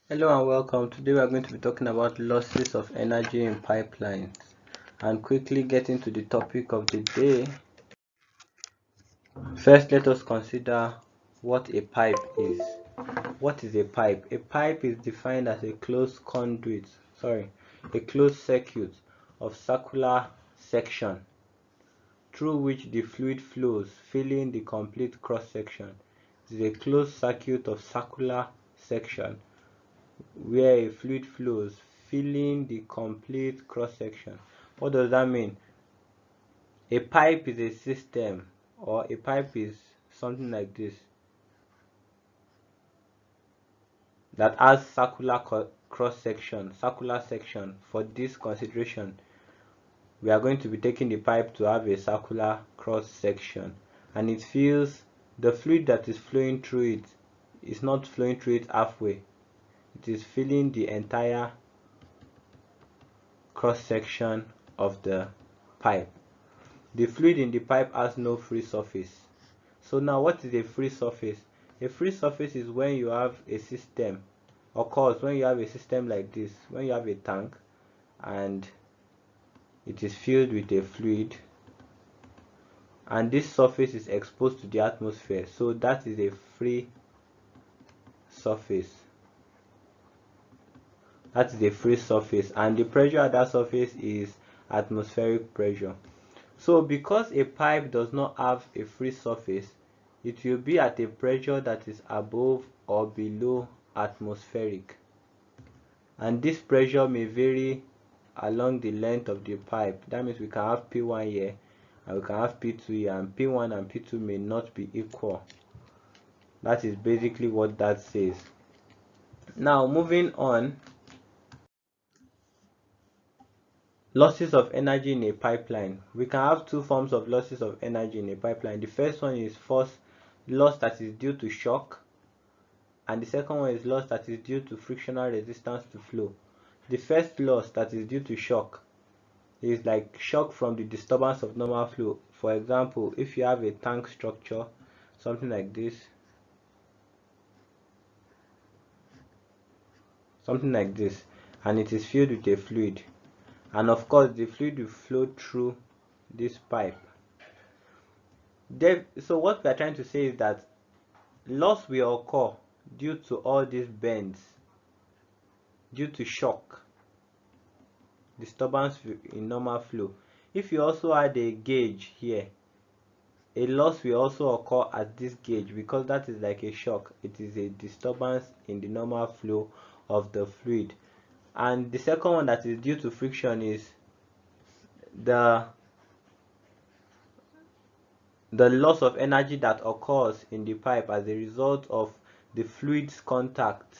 Hello and welcome. Today we are going to be talking about losses of energy in pipelines. And quickly getting to the topic of the day. First, let us consider what a pipe is. What is a pipe? A pipe is defined as a a closed circuit of circular section through which the fluid flows, filling the complete cross section. It is a closed circuit of circular section where a fluid flows, filling the complete cross section. What does that mean? A pipe is a system, or a pipe is something like this that has circular section. For this consideration, we are going to be taking the pipe to have a circular cross section, and it feels the fluid that is flowing through it is not flowing through it halfway. It is filling the entire cross section of the pipe. The fluid in the pipe has no free surface. So now what is a free surface? A free surface is when you have a system, occurs when you have a system like this, when you have a tank and it is filled with a fluid and this surface is exposed to the atmosphere. So that is a free surface. That is a free surface, and the pressure at that surface is atmospheric pressure. So because a pipe does not have a free surface, it will be at a pressure that is above or below atmospheric, and this pressure may vary along the length of the pipe. That means we can have P1 here and we can have P2 here, and P1 and P2 may not be equal. That is basically what that says. Now moving on, losses of energy in a pipeline. We can have two forms of losses of energy in a pipeline. The first one is force loss that is due to shock, and the second one is loss that is due to frictional resistance to flow. The first loss, that is due to shock, is like shock from the disturbance of normal flow. For example, if you have a tank structure, something like this, and it is filled with a fluid, and of course the fluid will flow through this pipe. So what we are trying to say is that loss will occur due to all these bends, due to shock, disturbance in normal flow. If you also add a gauge here, a loss will also occur at this gauge because that is like a shock. It is a disturbance in the normal flow of the fluid. And the second one that is due to friction is the loss of energy that occurs in the pipe as a result of the fluid's contact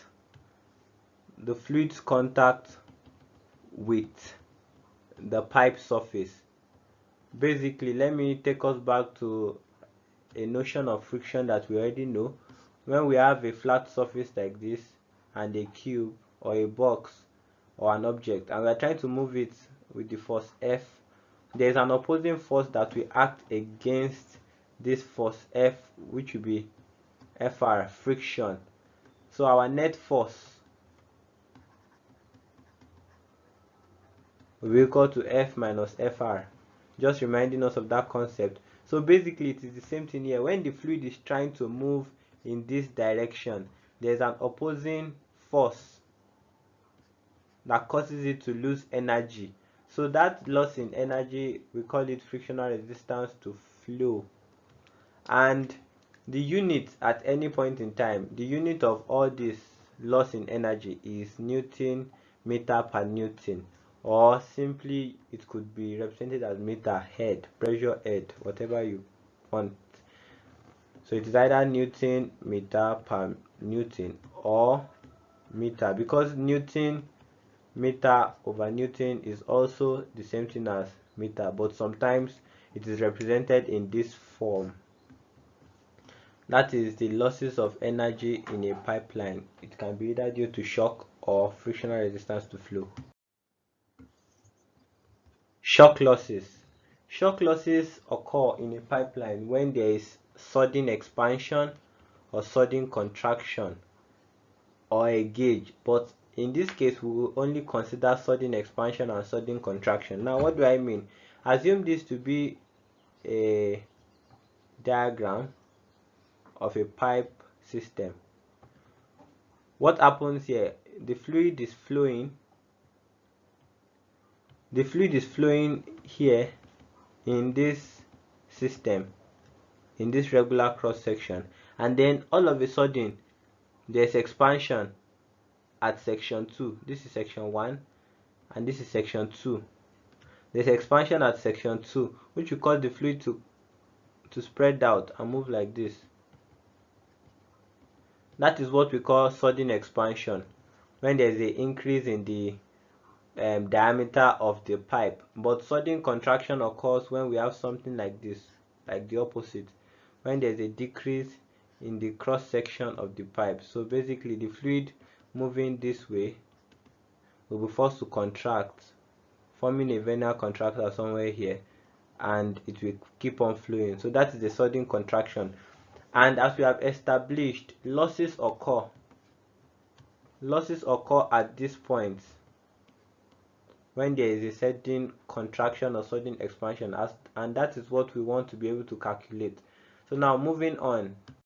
with the pipe surface. Basically, let me take us back to a notion of friction that we already know. When we have a flat surface like this and a cube or a box or an object, and we are trying to move it with the force F, there is an opposing force that will act against this force F, which will be Fr, friction. So our net force will be equal to F minus Fr, just reminding us of that concept. So basically it is the same thing here. When the fluid is trying to move in this direction, there's an opposing force that causes it to lose energy. So that loss in energy, we call it frictional resistance to flow. And the unit at any point in time, the unit of all this loss in energy is Newton meter per Newton, or simply it could be represented as meter head, pressure head, whatever you want. So it is either Newton meter per Newton or meter, because Newton meter over Newton is also the same thing as meter, but sometimes it is represented in this form. That is the losses of energy in a pipeline. It can be either due to shock or frictional resistance to flow. Shock losses. Shock losses occur in a pipeline when there is sudden expansion or sudden contraction or a gauge, but in this case we will only consider sudden expansion and sudden contraction. Now what do I mean? Assume this to be a diagram of a pipe system. What happens here? The fluid is flowing here in this system, in this regular cross section, and then all of a sudden there's expansion at section 2. This is section 1 and this is section 2. There's expansion at section 2, which will cause the fluid to spread out and move like this. That is what we call sudden expansion, when there's an increase in the diameter of the pipe. But sudden contraction occurs when we have something like this, like the opposite, when there's a decrease in the cross section of the pipe. So basically the fluid moving this way will be forced to contract, forming a venial contractor somewhere here, and it will keep on flowing. So that is the sudden contraction. And as we have established, losses occur at this point when there is a sudden contraction or sudden expansion, and that is what we want to be able to calculate. So now moving on,